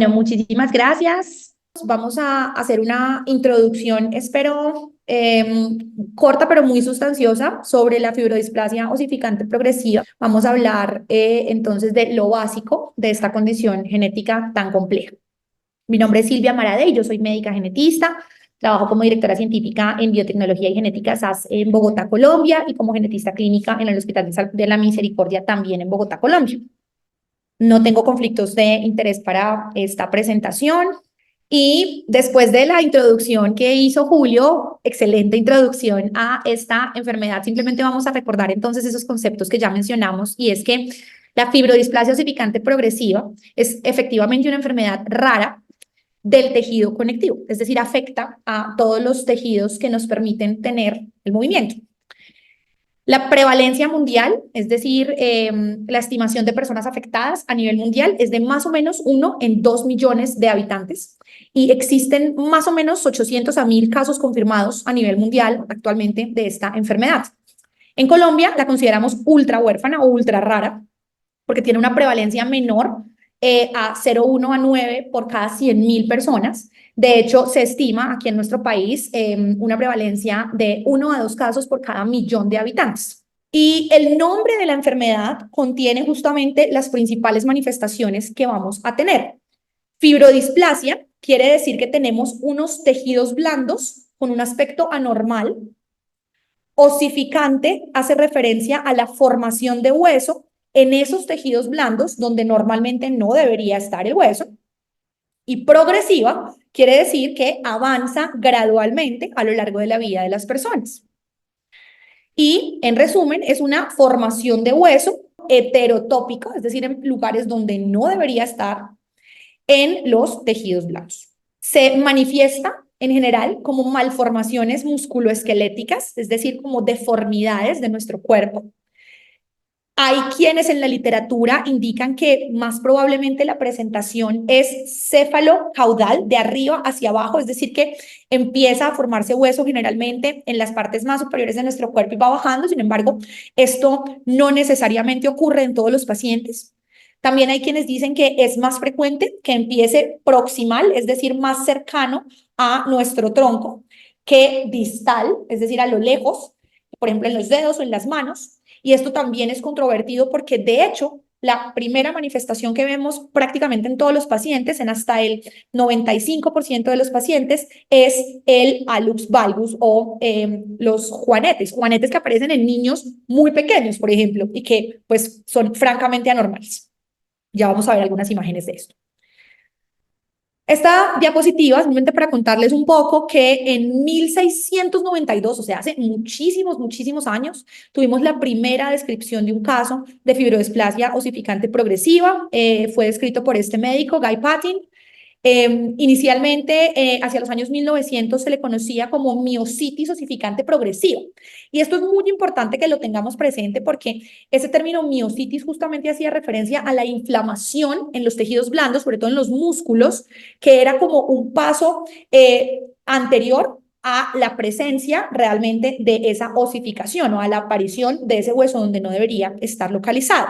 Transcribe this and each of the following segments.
Bueno, muchísimas gracias. Vamos a hacer una introducción, espero, corta pero muy sustanciosa sobre la fibrodisplasia osificante progresiva. Vamos a hablar entonces de lo básico de esta condición genética tan compleja. Mi nombre es Silvia Maradé y yo soy médica genetista. Trabajo como directora científica en biotecnología y genética SAS en Bogotá, Colombia, y como genetista clínica en el Hospital de Salud de la Misericordia también en Bogotá, Colombia. No tengo conflictos de interés para esta presentación. Y después de la introducción que hizo Julio, excelente introducción a esta enfermedad, simplemente vamos a recordar entonces esos conceptos que ya mencionamos, y es que la fibrodisplasia osificante progresiva es efectivamente una enfermedad rara del tejido conectivo, es decir, afecta a todos los tejidos que nos permiten tener el movimiento. La prevalencia mundial, es decir, la estimación de personas afectadas a nivel mundial es de más o menos 1 en 2 millones de habitantes, y existen más o menos 800 a 1000 casos confirmados a nivel mundial actualmente de esta enfermedad. En Colombia la consideramos ultra huérfana o ultra rara porque tiene una prevalencia menor a 0,1 a 9 por cada 100.000 personas. De hecho, se estima aquí en nuestro país una prevalencia de 1 a 2 casos por cada millón de habitantes. Y el nombre de la enfermedad contiene justamente las principales manifestaciones que vamos a tener. Fibrodisplasia quiere decir que tenemos unos tejidos blandos con un aspecto anormal. Osificante hace referencia a la formación de hueso en esos tejidos blandos donde normalmente no debería estar el hueso. Y progresiva quiere decir que avanza gradualmente a lo largo de la vida de las personas. Y en resumen, es una formación de hueso heterotópica, es decir, en lugares donde no debería estar, en los tejidos blandos. Se manifiesta en general como malformaciones musculoesqueléticas, es decir, como deformidades de nuestro cuerpo. Hay quienes en la literatura indican que más probablemente la presentación es céfalo-caudal, de arriba hacia abajo, es decir, que empieza a formarse hueso generalmente en las partes más superiores de nuestro cuerpo y va bajando. Sin embargo, esto no necesariamente ocurre en todos los pacientes. También hay quienes dicen que es más frecuente que empiece proximal, es decir, más cercano a nuestro tronco, que distal, es decir, a lo lejos, por ejemplo, en los dedos o en las manos. Y esto también es controvertido porque, de hecho, la primera manifestación que vemos prácticamente en todos los pacientes, en hasta el 95% de los pacientes, es el hallux valgus o los juanetes que aparecen en niños muy pequeños, por ejemplo, y que pues son francamente anormales. Ya vamos a ver algunas imágenes de esto. Esta diapositiva es simplemente para contarles un poco que en 1692, o sea, hace muchísimos años, tuvimos la primera descripción de un caso de fibrodisplasia osificante progresiva. Fue descrito por este médico, Guy Patin. Inicialmente, hacia los años 1900, se le conocía como miositis osificante progresiva. Y esto es muy importante que lo tengamos presente porque ese término miositis justamente hacía referencia a la inflamación en los tejidos blandos, sobre todo en los músculos, que era como un paso anterior a la presencia realmente de esa osificación o a la aparición de ese hueso donde no debería estar localizado.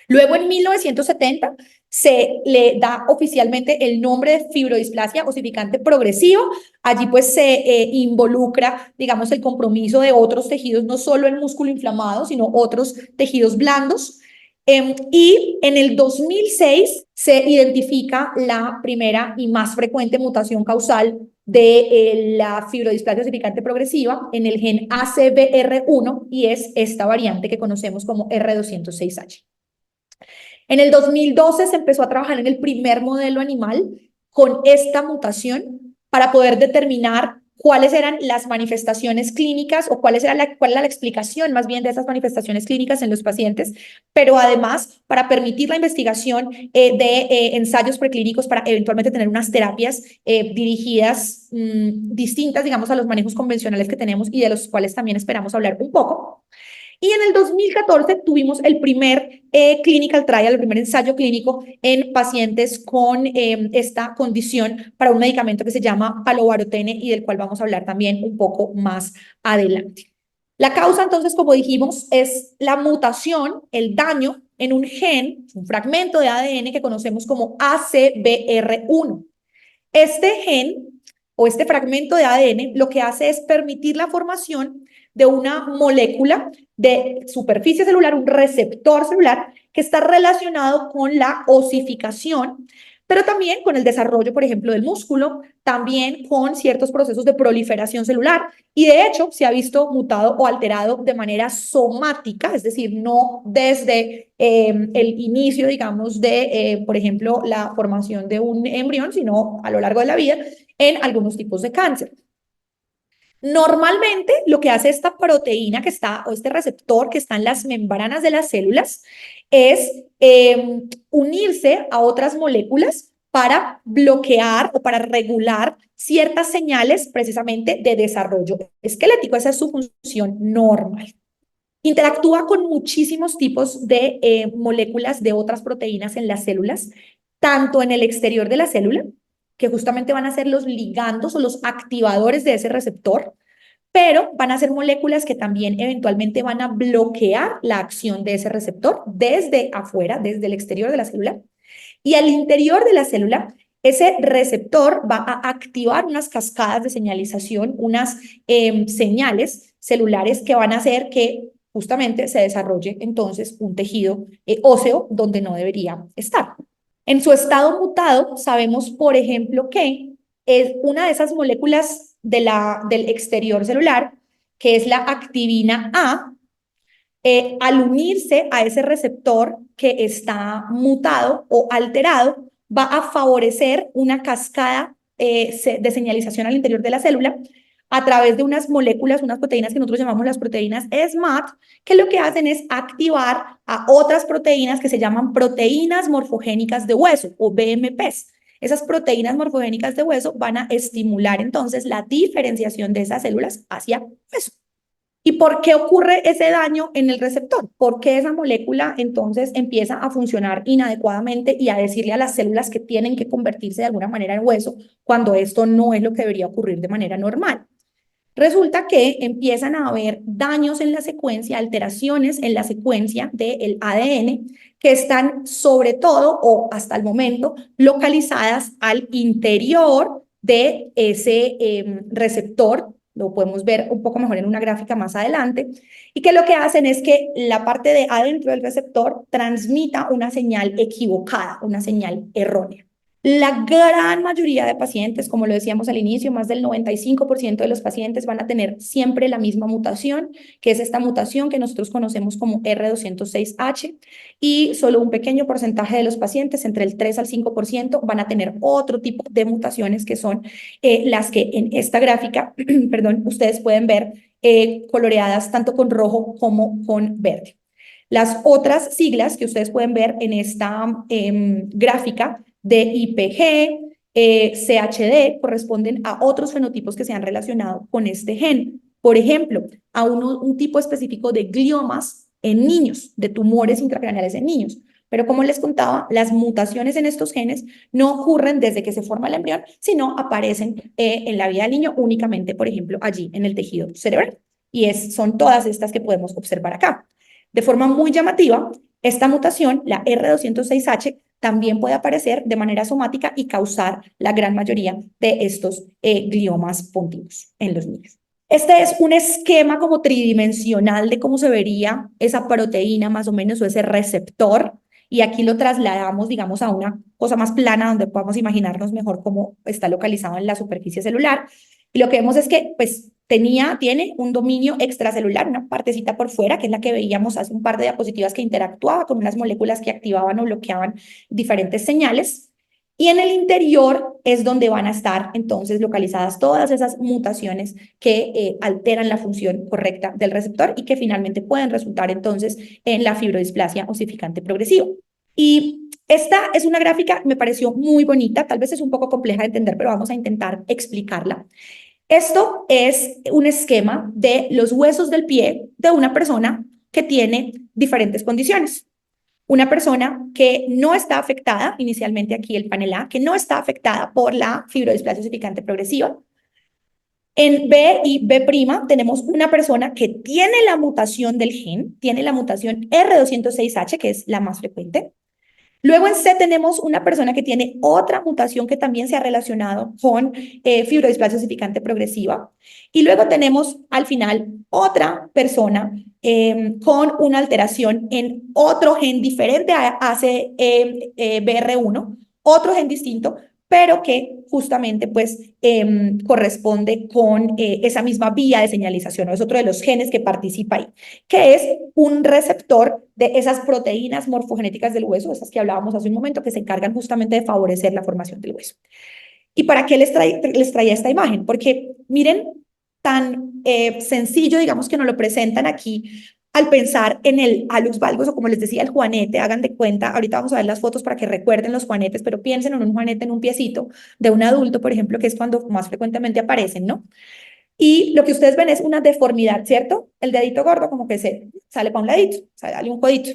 Luego, en 1970, se le da oficialmente el nombre de fibrodisplasia osificante progresiva. Allí pues se involucra, digamos, el compromiso de otros tejidos, no solo el músculo inflamado, sino otros tejidos blandos. Y en el 2006 se identifica la primera y más frecuente mutación causal de la fibrodisplasia osificante progresiva en el gen ACVR1, y es esta variante que conocemos como R206H. En el 2012 se empezó a trabajar en el primer modelo animal con esta mutación para poder determinar cuáles eran las manifestaciones clínicas o cuál era la explicación más bien de esas manifestaciones clínicas en los pacientes, pero además para permitir la investigación de ensayos preclínicos para eventualmente tener unas terapias dirigidas distintas, digamos, a los manejos convencionales que tenemos y de los cuales también esperamos hablar un poco. Y en el 2014 tuvimos el primer clinical trial, el primer ensayo clínico en pacientes con esta condición para un medicamento que se llama palovarotene y del cual vamos a hablar también un poco más adelante. La causa, entonces, como dijimos, es la mutación, el daño en un gen, un fragmento de ADN que conocemos como ACBR1. Este gen o este fragmento de ADN lo que hace es permitir la formación de una molécula de superficie celular, un receptor celular que está relacionado con la osificación, pero también con el desarrollo, por ejemplo, del músculo, también con ciertos procesos de proliferación celular y de hecho se ha visto mutado o alterado de manera somática, es decir, no desde el inicio, digamos, de, por ejemplo, la formación de un embrión, sino a lo largo de la vida en algunos tipos de cáncer. Normalmente lo que hace esta proteína que está, o este receptor que está en las membranas de las células, es unirse a otras moléculas para bloquear o para regular ciertas señales precisamente de desarrollo esquelético. Esa es su función normal. Interactúa con muchísimos tipos de moléculas de otras proteínas en las células, tanto en el exterior de la célula, que justamente van a ser los ligandos o los activadores de ese receptor, pero van a ser moléculas que también eventualmente van a bloquear la acción de ese receptor desde afuera, desde el exterior de la célula. Y al interior de la célula, ese receptor va a activar unas cascadas de señalización, unas señales celulares que van a hacer que justamente se desarrolle entonces un tejido óseo donde no debería estar. En su estado mutado, sabemos, por ejemplo, que es una de esas moléculas del exterior celular, que es la activina A, al unirse a ese receptor que está mutado o alterado, va a favorecer una cascada de señalización al interior de la célula a través de unas moléculas, unas proteínas que nosotros llamamos las proteínas SMAD, que lo que hacen es activar a otras proteínas que se llaman proteínas morfogénicas de hueso o BMPs. Esas proteínas morfogénicas de hueso van a estimular entonces la diferenciación de esas células hacia hueso. ¿Y por qué ocurre ese daño en el receptor? ¿Por qué esa molécula entonces empieza a funcionar inadecuadamente y a decirle a las células que tienen que convertirse de alguna manera en hueso cuando esto no es lo que debería ocurrir de manera normal? Resulta que empiezan a haber daños en la secuencia, alteraciones en la secuencia del ADN que están sobre todo o hasta el momento localizadas al interior de ese receptor. Lo podemos ver un poco mejor en una gráfica más adelante, y que lo que hacen es que la parte de adentro del receptor transmita una señal equivocada, una señal errónea. La gran mayoría de pacientes, como lo decíamos al inicio, más del 95% de los pacientes van a tener siempre la misma mutación, que es esta mutación que nosotros conocemos como R206H, y solo un pequeño porcentaje de los pacientes, entre el 3 al 5%, van a tener otro tipo de mutaciones que son las que en esta gráfica, perdón, ustedes pueden ver coloreadas tanto con rojo como con verde. Las otras siglas que ustedes pueden ver en esta gráfica de IPG, CHD, corresponden a otros fenotipos que se han relacionado con este gen. Por ejemplo, a un tipo específico de gliomas en niños, de tumores intracraneales en niños. Pero como les contaba, las mutaciones en estos genes no ocurren desde que se forma el embrión, sino aparecen en la vida del niño únicamente, por ejemplo, allí en el tejido cerebral. Y son todas estas que podemos observar acá. De forma muy llamativa, esta mutación, la R206H, también puede aparecer de manera somática y causar la gran mayoría de estos gliomas pónticos en los niños. Este es un esquema como tridimensional de cómo se vería esa proteína más o menos o ese receptor, y aquí lo trasladamos, digamos, a una cosa más plana donde podamos imaginarnos mejor cómo está localizado en la superficie celular. Y lo que vemos es que pues tiene un dominio extracelular, una partecita por fuera, que es la que veíamos hace un par de diapositivas, que interactuaba con unas moléculas que activaban o bloqueaban diferentes señales. Y en el interior es donde van a estar entonces localizadas todas esas mutaciones que alteran la función correcta del receptor y que finalmente pueden resultar entonces en la fibrodisplasia osificante progresiva. Y esta es una gráfica, me pareció muy bonita, tal vez es un poco compleja de entender, pero vamos a intentar explicarla. Esto es un esquema de los huesos del pie de una persona que tiene diferentes condiciones. Una persona que no está afectada, inicialmente aquí el panel A, que no está afectada por la fibrodisplasia osificante progresiva. En B y B' tenemos una persona que tiene la mutación del gen, tiene la mutación R206H, que es la más frecuente. Luego en C tenemos una persona que tiene otra mutación que también se ha relacionado con fibrodisplasia ossificante progresiva. Y luego tenemos al final otra persona con una alteración en otro gen diferente a ACBR1, otro gen distinto, pero que justamente pues corresponde con esa misma vía de señalización, o es otro de los genes que participa ahí, que es un receptor de esas proteínas morfogenéticas del hueso, esas que hablábamos hace un momento, que se encargan justamente de favorecer la formación del hueso. ¿Y para qué les traía esta imagen? Porque miren, tan sencillo, digamos que nos lo presentan aquí, al pensar en el hallux valgus, o como les decía, el juanete, hagan de cuenta, ahorita vamos a ver las fotos para que recuerden los juanetes, pero piensen en un juanete en un piecito de un adulto, por ejemplo, que es cuando más frecuentemente aparecen, ¿no? Y lo que ustedes ven es una deformidad, ¿cierto? El dedito gordo como que se sale para un ladito, sale un codito.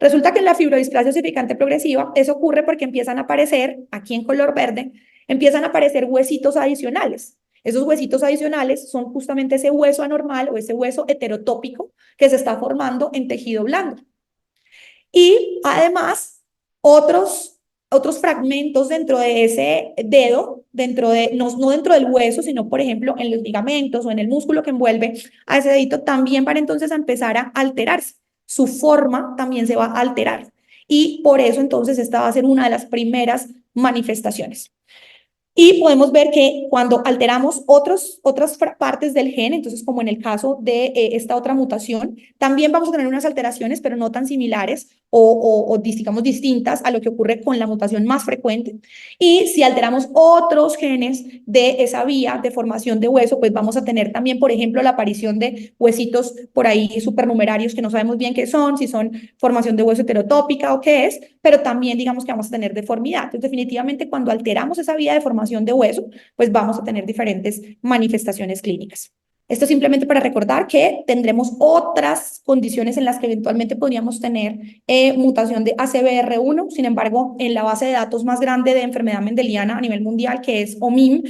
Resulta que en la fibrodisplasia ossificante progresiva eso ocurre porque empiezan a aparecer, aquí en color verde, empiezan a aparecer huesitos adicionales. Esos huesitos adicionales son justamente ese hueso anormal o ese hueso heterotópico que se está formando en tejido blando. Y además, otros fragmentos dentro de ese dedo, no dentro del hueso, sino por ejemplo en los ligamentos o en el músculo que envuelve a ese dedito, también van entonces a empezar a alterarse. Su forma también se va a alterar. Y por eso entonces esta va a ser una de las primeras manifestaciones. Y podemos ver que cuando alteramos otras partes del gen, entonces como en el caso de esta otra mutación, también vamos a tener unas alteraciones, pero no tan similares o digamos distintas a lo que ocurre con la mutación más frecuente. Y si alteramos otros genes de esa vía de formación de hueso, pues vamos a tener también, por ejemplo, la aparición de huesitos por ahí supernumerarios que no sabemos bien qué son, si son formación de hueso heterotópica o qué es, pero también digamos que vamos a tener deformidad. Entonces, definitivamente, cuando alteramos esa vía de formación de hueso, pues vamos a tener diferentes manifestaciones clínicas. Esto simplemente para recordar que tendremos otras condiciones en las que eventualmente podríamos tener mutación de ACBR1. Sin embargo, en la base de datos más grande de enfermedad mendeliana a nivel mundial, que es OMIM,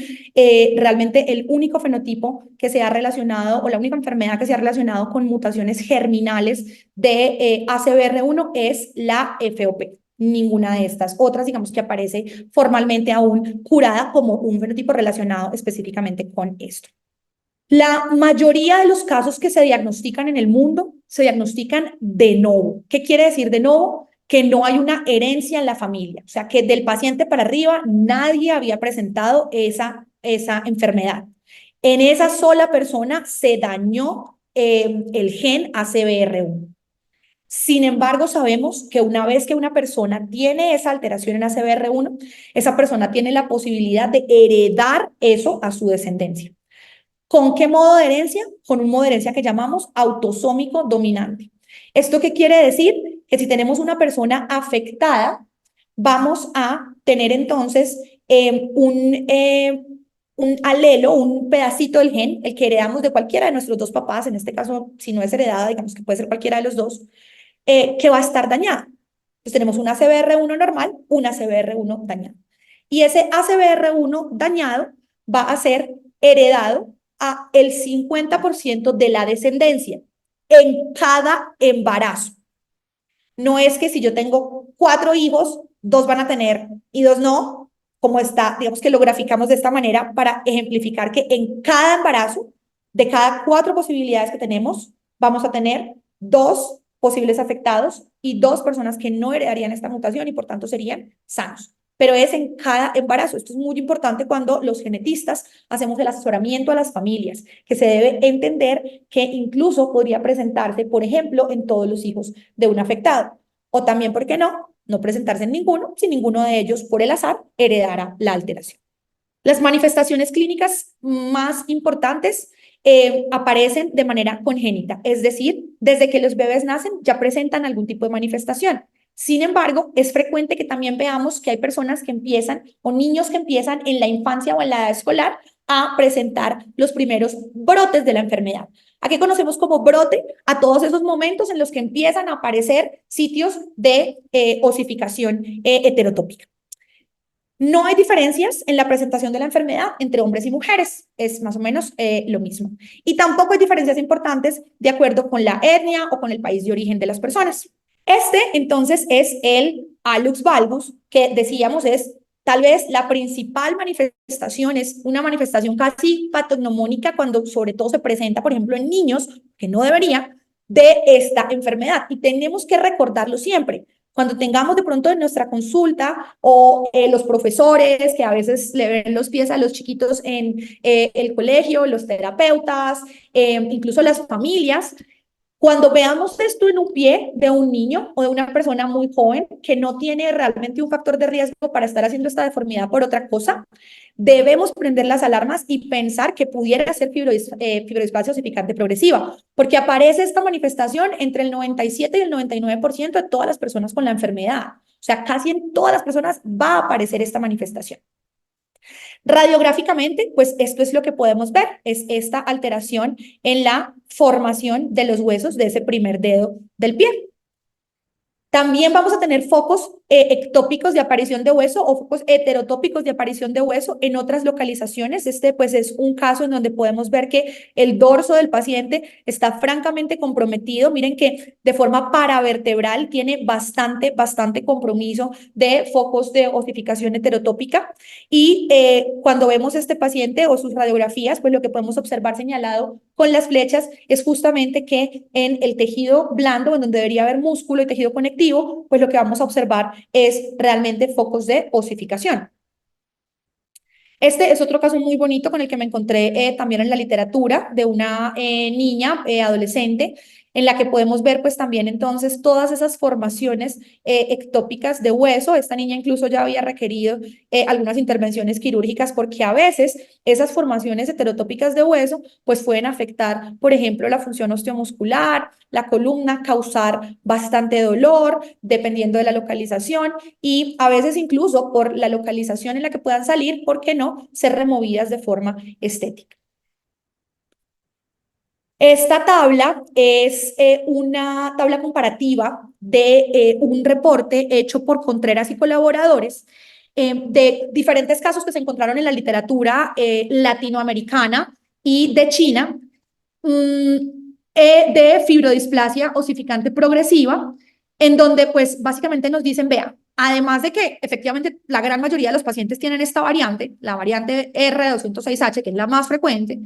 realmente el único fenotipo que se ha relacionado, o la única enfermedad que se ha relacionado con mutaciones germinales de ACBR1 es la FOP. Ninguna de estas otras, digamos que aparece formalmente aún curada como un fenotipo relacionado específicamente con esto. La mayoría de los casos que se diagnostican en el mundo se diagnostican de novo. ¿Qué quiere decir de novo? Que no hay una herencia en la familia, o sea, que del paciente para arriba nadie había presentado esa enfermedad. En esa sola persona se dañó el gen ACBR1. Sin embargo, sabemos que una vez que una persona tiene esa alteración en ACBR1, esa persona tiene la posibilidad de heredar eso a su descendencia. ¿Con qué modo de herencia? Con un modo de herencia que llamamos autosómico dominante. ¿Esto qué quiere decir? Que si tenemos una persona afectada, vamos a tener entonces un alelo, un pedacito del gen, el que heredamos de cualquiera de nuestros dos papás, en este caso, si no es heredada, digamos que puede ser cualquiera de los dos, que va a estar dañada. Entonces tenemos una ACBR1 normal, una ACBR1 dañada. Y ese ACBR1 dañado va a ser heredado a el 50% de la descendencia en cada embarazo. No es que si yo tengo 4 hijos, 2 van a tener y 2 no, como está, digamos que lo graficamos de esta manera para ejemplificar que en cada embarazo, de cada 4 posibilidades que tenemos, vamos a tener 2 posibles afectados y 2 personas que no heredarían esta mutación y por tanto serían sanos. Pero es en cada embarazo. Esto es muy importante cuando los genetistas hacemos el asesoramiento a las familias, que se debe entender que incluso podría presentarse, por ejemplo, en todos los hijos de un afectado. O también, ¿por qué no? No presentarse en ninguno, si ninguno de ellos, por el azar, heredara la alteración. Las manifestaciones clínicas más importantes aparecen de manera congénita, es decir, desde que los bebés nacen ya presentan algún tipo de manifestación. Sin embargo, es frecuente que también veamos que hay personas que empiezan o niños que empiezan en la infancia o en la edad escolar a presentar los primeros brotes de la enfermedad. ¿A qué conocemos como brote? A todos esos momentos en los que empiezan a aparecer sitios de osificación heterotópica. No hay diferencias en la presentación de la enfermedad entre hombres y mujeres, es más o menos lo mismo. Y tampoco hay diferencias importantes de acuerdo con la etnia o con el país de origen de las personas. Este, entonces, es el hallux valgus, que decíamos es tal vez la principal manifestación, es una manifestación casi patognomónica cuando sobre todo se presenta, por ejemplo, en niños, que no debería, de esta enfermedad. Y tenemos que recordarlo siempre. Cuando tengamos de pronto en nuestra consulta o los profesores que a veces le ven los pies a los chiquitos en el colegio, los terapeutas, incluso las familias, cuando veamos esto en un pie de un niño o de una persona muy joven que no tiene realmente un factor de riesgo para estar haciendo esta deformidad por otra cosa, debemos prender las alarmas y pensar que pudiera ser fibrodisplasia osificante progresiva, porque aparece esta manifestación entre el 97 y el 99% de todas las personas con la enfermedad. O sea, casi en todas las personas va a aparecer esta manifestación. Radiográficamente, pues esto es lo que podemos ver, es esta alteración en la formación de los huesos de ese primer dedo del pie. También vamos a tener focos ectópicos de aparición de hueso o focos heterotópicos de aparición de hueso en otras localizaciones. Este pues es un caso en donde podemos ver que el dorso del paciente está francamente comprometido. Miren que de forma paravertebral tiene bastante compromiso de focos de osificación heterotópica. Y cuando vemos este paciente o sus radiografías, pues lo que podemos observar señalado con las flechas es justamente que en el tejido blando, en donde debería haber músculo y tejido conectivo, pues lo que vamos a observar es realmente focos de osificación. Este es otro caso muy bonito con el que me encontré también en la literatura de una niña adolescente en la que podemos ver pues también entonces todas esas formaciones ectópicas de hueso. Esta niña incluso ya había requerido algunas intervenciones quirúrgicas porque a veces esas formaciones heterotópicas de hueso pues pueden afectar, por ejemplo, la función osteomuscular, la columna, causar bastante dolor dependiendo de la localización y a veces incluso por la localización en la que puedan salir, ¿por qué no?, ser removidas de forma estética. Esta tabla es una tabla comparativa de un reporte hecho por Contreras y colaboradores de diferentes casos que se encontraron en la literatura latinoamericana y de China de fibrodisplasia osificante progresiva, en donde pues básicamente nos dicen, vea, además de que efectivamente la gran mayoría de los pacientes tienen esta variante, la variante R206H, que es la más frecuente,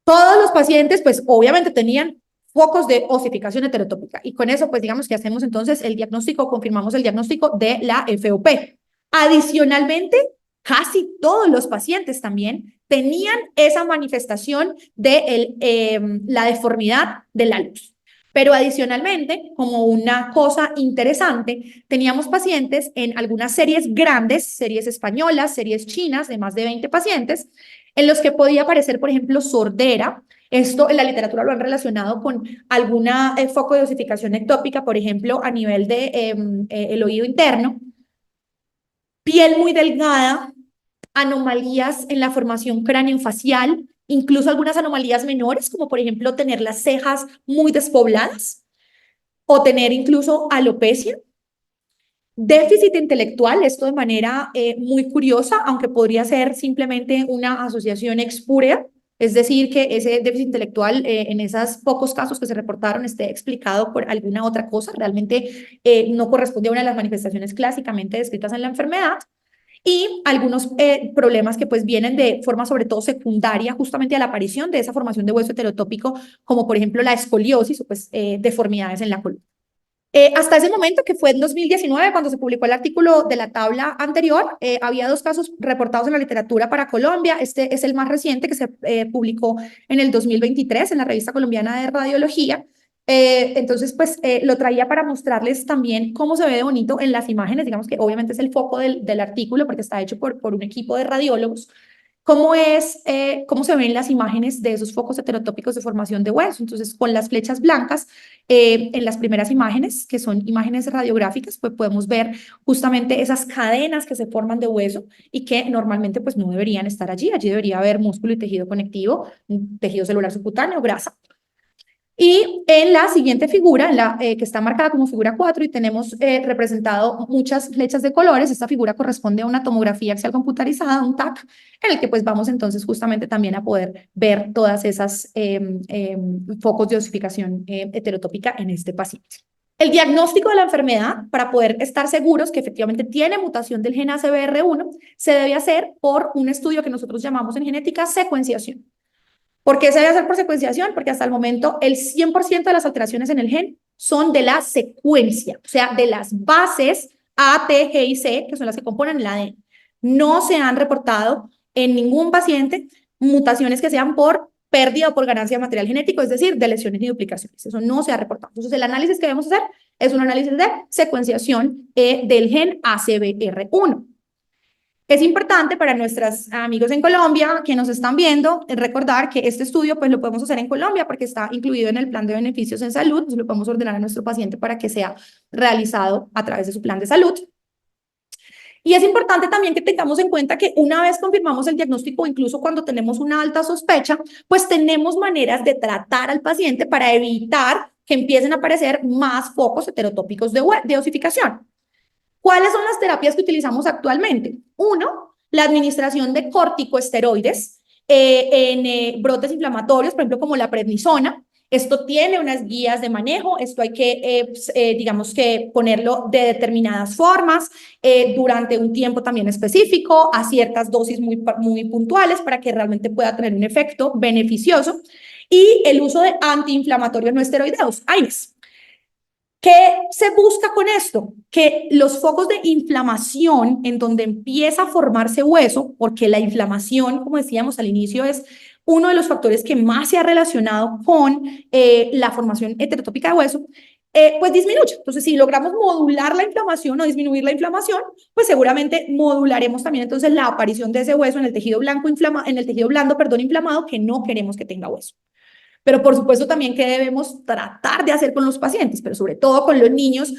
todos los pacientes, pues obviamente tenían focos de osificación heterotópica y con eso, pues digamos que hacemos entonces el diagnóstico, confirmamos el diagnóstico de la FOP. Adicionalmente, casi todos los pacientes también tenían esa manifestación de la deformidad de la luz. Pero adicionalmente, como una cosa interesante, teníamos pacientes en algunas series grandes, series españolas, series chinas de más de 20 pacientes, en los que podía aparecer, por ejemplo, sordera. Esto en la literatura lo han relacionado con alguna foco de osificación ectópica, por ejemplo, a nivel de el oído interno, piel muy delgada, anomalías en la formación craneofacial, incluso algunas anomalías menores, como por ejemplo tener las cejas muy despobladas o tener incluso alopecia. Déficit intelectual, esto de manera muy curiosa, aunque podría ser simplemente una asociación expúrea, es decir, que ese déficit intelectual en esos pocos casos que se reportaron esté explicado por alguna otra cosa, realmente no corresponde a una de las manifestaciones clásicamente descritas en la enfermedad, y algunos problemas que pues vienen de forma sobre todo secundaria justamente a la aparición de esa formación de hueso heterotópico, como por ejemplo la escoliosis o pues deformidades en la columna. Hasta ese momento, que fue en 2019, cuando se publicó el artículo de la tabla anterior, había dos casos reportados en la literatura para Colombia. Este es el más reciente que se publicó en el 2023 en la Revista Colombiana de Radiología. Entonces, pues lo traía para mostrarles también cómo se ve de bonito en las imágenes. Digamos que obviamente es el foco del artículo porque está hecho por un equipo de radiólogos. Cómo se ven las imágenes de esos focos heterotópicos de formación de hueso. Entonces, con las flechas blancas, en las primeras imágenes, que son imágenes radiográficas, pues podemos ver justamente esas cadenas que se forman de hueso y que normalmente pues no deberían estar allí. Allí debería haber músculo y tejido conectivo, tejido celular subcutáneo, grasa. Y en la siguiente figura, que está marcada como figura 4 y tenemos representado muchas flechas de colores, esta figura corresponde a una tomografía axial computarizada, un TAC, en el que pues vamos entonces justamente también a poder ver todas esas focos de osificación heterotópica en este paciente. El diagnóstico de la enfermedad, para poder estar seguros que efectivamente tiene mutación del gen ACVR1, se debe hacer por un estudio que nosotros llamamos en genética secuenciación. ¿Por qué se debe hacer por secuenciación? Porque hasta el momento el 100% de las alteraciones en el gen son de la secuencia, o sea, de las bases A, T, G y C, que son las que componen el ADN. No se han reportado en ningún paciente mutaciones que sean por pérdida o por ganancia de material genético, es decir, de lesiones y duplicaciones. Eso no se ha reportado. Entonces, el análisis que debemos hacer es un análisis de secuenciación del gen ACVR1. Es importante para nuestros amigos en Colombia que nos están viendo recordar que este estudio pues lo podemos hacer en Colombia porque está incluido en el plan de beneficios en salud, pues lo podemos ordenar a nuestro paciente para que sea realizado a través de su plan de salud. Y es importante también que tengamos en cuenta que una vez confirmamos el diagnóstico, incluso cuando tenemos una alta sospecha, pues tenemos maneras de tratar al paciente para evitar que empiecen a aparecer más focos heterotópicos de osificación. ¿Cuáles son las terapias que utilizamos actualmente? Uno, la administración de corticosteroides en brotes inflamatorios, por ejemplo, como la prednisona. Esto tiene unas guías de manejo, esto hay que, digamos que ponerlo de determinadas formas durante un tiempo también específico, a ciertas dosis muy puntuales para que realmente pueda tener un efecto beneficioso. Y el uso de antiinflamatorios no esteroideos, AINES. ¿Qué se busca con esto? Que los focos de inflamación en donde empieza a formarse hueso, porque la inflamación, como decíamos al inicio, es uno de los factores que más se ha relacionado con la formación heterotópica de hueso, pues disminuye. Entonces, si logramos modular la inflamación o disminuir la inflamación, pues seguramente modularemos también entonces la aparición de ese hueso en el tejido blanco inflamado, que no queremos que tenga hueso. Pero por supuesto también que debemos tratar de hacer con los pacientes, pero sobre todo con los niños,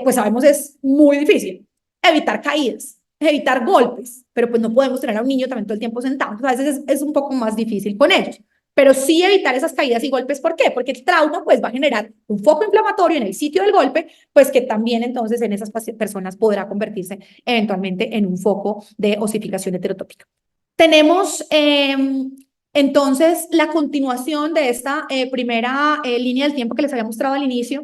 pues sabemos es muy difícil. Evitar caídas, evitar golpes, pero pues no podemos tener a un niño también todo el tiempo sentado. Entonces, a veces es un poco más difícil con ellos. Pero sí evitar esas caídas y golpes. ¿Por qué? Porque el trauma pues va a generar un foco inflamatorio en el sitio del golpe, pues que también entonces en esas personas podrá convertirse eventualmente en un foco de osificación heterotópica. Tenemos entonces la continuación de esta primera línea del tiempo que les había mostrado al inicio,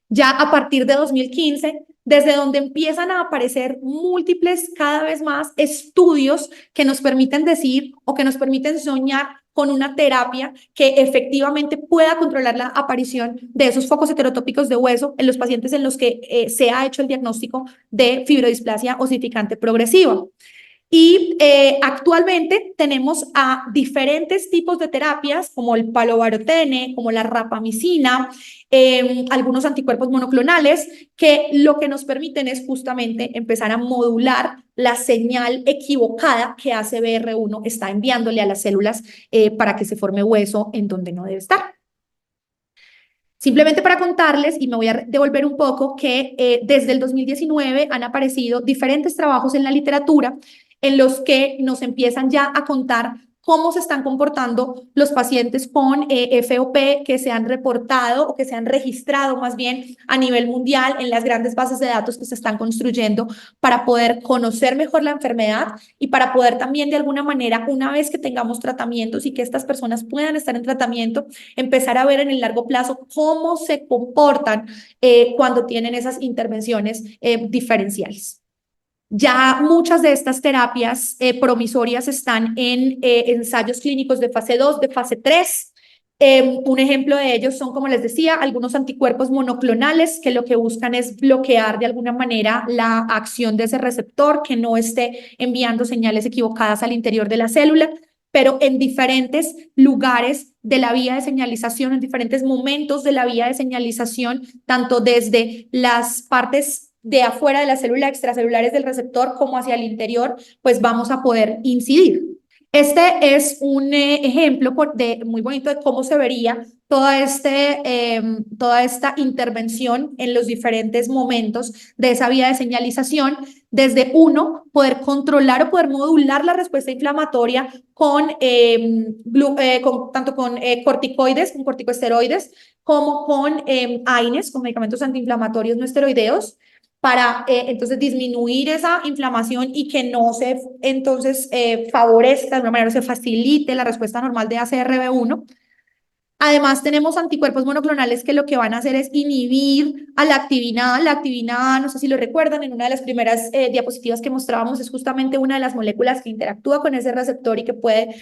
ya a partir de 2015, desde donde empiezan a aparecer múltiples, cada vez más, estudios que nos permiten decir o que nos permiten soñar con una terapia que efectivamente pueda controlar la aparición de esos focos heterotópicos de hueso en los pacientes en los que se ha hecho el diagnóstico de fibrodisplasia osificante progresiva. Y actualmente tenemos a diferentes tipos de terapias como el palovarotene, como la rapamicina, algunos anticuerpos monoclonales que lo que nos permiten es justamente empezar a modular la señal equivocada que ACVR1 está enviándole a las células para que se forme hueso en donde no debe estar. Simplemente para contarles, y me voy a devolver un poco, que desde el 2019 han aparecido diferentes trabajos en la literatura en los que nos empiezan ya a contar cómo se están comportando los pacientes con FOP que se han reportado o que se han registrado más bien a nivel mundial en las grandes bases de datos que se están construyendo para poder conocer mejor la enfermedad y para poder también de alguna manera, una vez que tengamos tratamientos y que estas personas puedan estar en tratamiento, empezar a ver en el largo plazo cómo se comportan cuando tienen esas intervenciones diferenciales. Ya muchas de estas terapias promisorias están en ensayos clínicos de fase 2, de fase 3. Un ejemplo de ellos son, como les decía, algunos anticuerpos monoclonales que lo que buscan es bloquear de alguna manera la acción de ese receptor, que no esté enviando señales equivocadas al interior de la célula, pero en diferentes lugares de la vía de señalización, en diferentes momentos de la vía de señalización, tanto desde las partes de afuera de la célula extracelulares del receptor como hacia el interior, pues vamos a poder incidir. Este es un ejemplo muy bonito de cómo se vería toda esta intervención en los diferentes momentos de esa vía de señalización. Desde uno, poder controlar o poder modular la respuesta inflamatoria tanto con corticoides, con corticosteroides, como con AINES, con medicamentos antiinflamatorios no esteroideos, para entonces disminuir esa inflamación y que no se entonces favorezca de alguna manera, se facilite la respuesta normal de ACRB1. Además, tenemos anticuerpos monoclonales que lo que van a hacer es inhibir a la activina A. La activina A, no sé si lo recuerdan, en una de las primeras diapositivas que mostrábamos, es justamente una de las moléculas que interactúa con ese receptor y que puede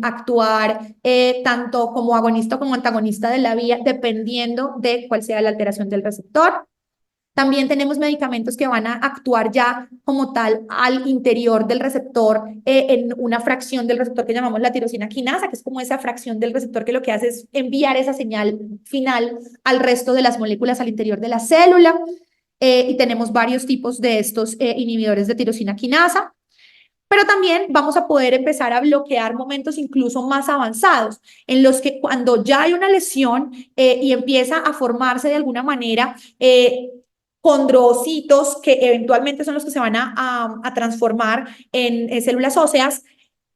actuar tanto como agonista como antagonista de la vía, dependiendo de cuál sea la alteración del receptor. También tenemos medicamentos que van a actuar ya como tal al interior del receptor en una fracción del receptor que llamamos la tirosina quinasa, que es como esa fracción del receptor que lo que hace es enviar esa señal final al resto de las moléculas al interior de la célula. Y tenemos varios tipos de estos inhibidores de tirosina quinasa. Pero también vamos a poder empezar a bloquear momentos incluso más avanzados, en los que cuando ya hay una lesión y empieza a formarse de alguna manera condrocitos que eventualmente son los que se van a transformar en células óseas,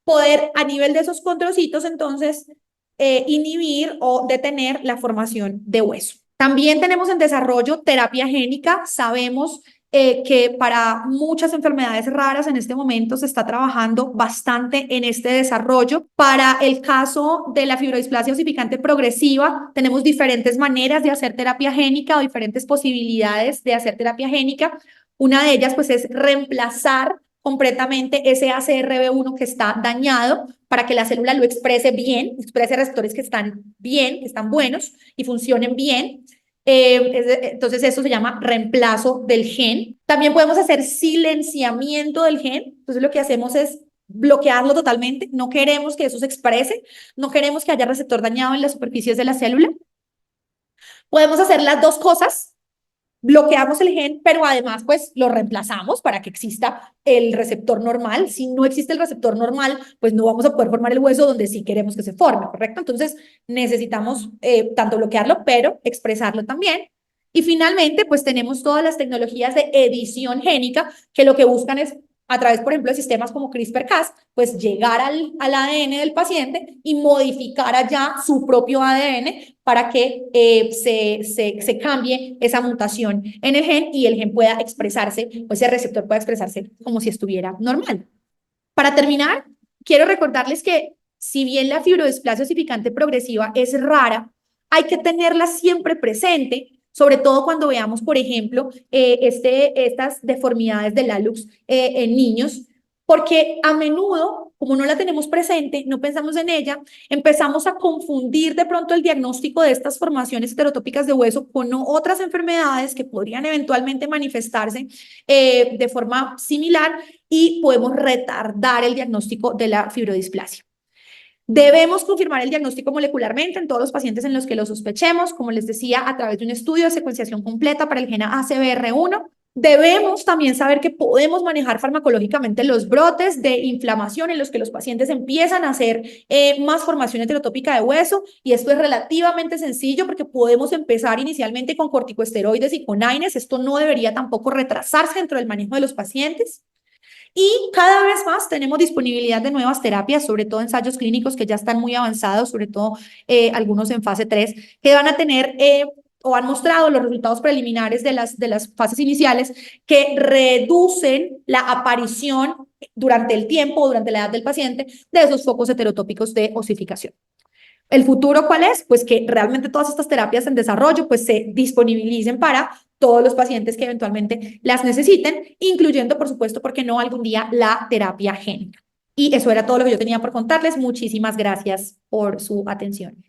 poder a nivel de esos condrocitos entonces inhibir o detener la formación de hueso. También tenemos en desarrollo terapia génica. Sabemos que para muchas enfermedades raras en este momento se está trabajando bastante en este desarrollo. Para el caso de la fibrodisplasia osificante progresiva, tenemos diferentes maneras de hacer terapia génica o diferentes posibilidades de hacer terapia génica. Una de ellas, pues, es reemplazar completamente ese ACRB1 que está dañado para que la célula lo exprese bien, exprese receptores que están bien, que están buenos y funcionen bien. Entonces, eso se llama reemplazo del gen. También podemos hacer silenciamiento del gen. Entonces, lo que hacemos es bloquearlo totalmente. No queremos que eso se exprese. No queremos que haya receptor dañado en las superficies de la célula. Podemos hacer las dos cosas. Bloqueamos el gen, pero además pues lo reemplazamos para que exista el receptor normal. Si no existe el receptor normal, pues no vamos a poder formar el hueso donde sí queremos que se forme, ¿correcto? Entonces necesitamos tanto bloquearlo, pero expresarlo también. Y finalmente, pues tenemos todas las tecnologías de edición génica que lo que buscan es, a través, por ejemplo, de sistemas como CRISPR-Cas, pues llegar al ADN del paciente y modificar allá su propio ADN para que se cambie esa mutación en el gen y el gen pueda expresarse, o ese receptor pueda expresarse como si estuviera normal. Para terminar, quiero recordarles que si bien la fibrodisplasia osificante progresiva es rara, hay que tenerla siempre presente, sobre todo cuando veamos, por ejemplo, estas deformidades del hallux en niños, porque a menudo, como no la tenemos presente, no pensamos en ella, empezamos a confundir de pronto el diagnóstico de estas formaciones heterotópicas de hueso con otras enfermedades que podrían eventualmente manifestarse de forma similar y podemos retardar el diagnóstico de la fibrodisplasia. Debemos confirmar el diagnóstico molecularmente en todos los pacientes en los que lo sospechemos, como les decía, a través de un estudio de secuenciación completa para el gen ACBR1. Debemos también saber que podemos manejar farmacológicamente los brotes de inflamación en los que los pacientes empiezan a hacer más formación heterotópica de hueso, y esto es relativamente sencillo porque podemos empezar inicialmente con corticosteroides y con AINES. Esto no debería tampoco retrasarse dentro del manejo de los pacientes. Y cada vez más tenemos disponibilidad de nuevas terapias, sobre todo ensayos clínicos que ya están muy avanzados, sobre todo algunos en fase 3, que van a tener o han mostrado los resultados preliminares de las fases iniciales que reducen la aparición durante el tiempo o durante la edad del paciente de esos focos heterotópicos de osificación. ¿El futuro cuál es? Pues que realmente todas estas terapias en desarrollo pues se disponibilicen para todos los pacientes que eventualmente las necesiten, incluyendo, por supuesto, porque no algún día la terapia génica. Y eso era todo lo que yo tenía por contarles. Muchísimas gracias por su atención.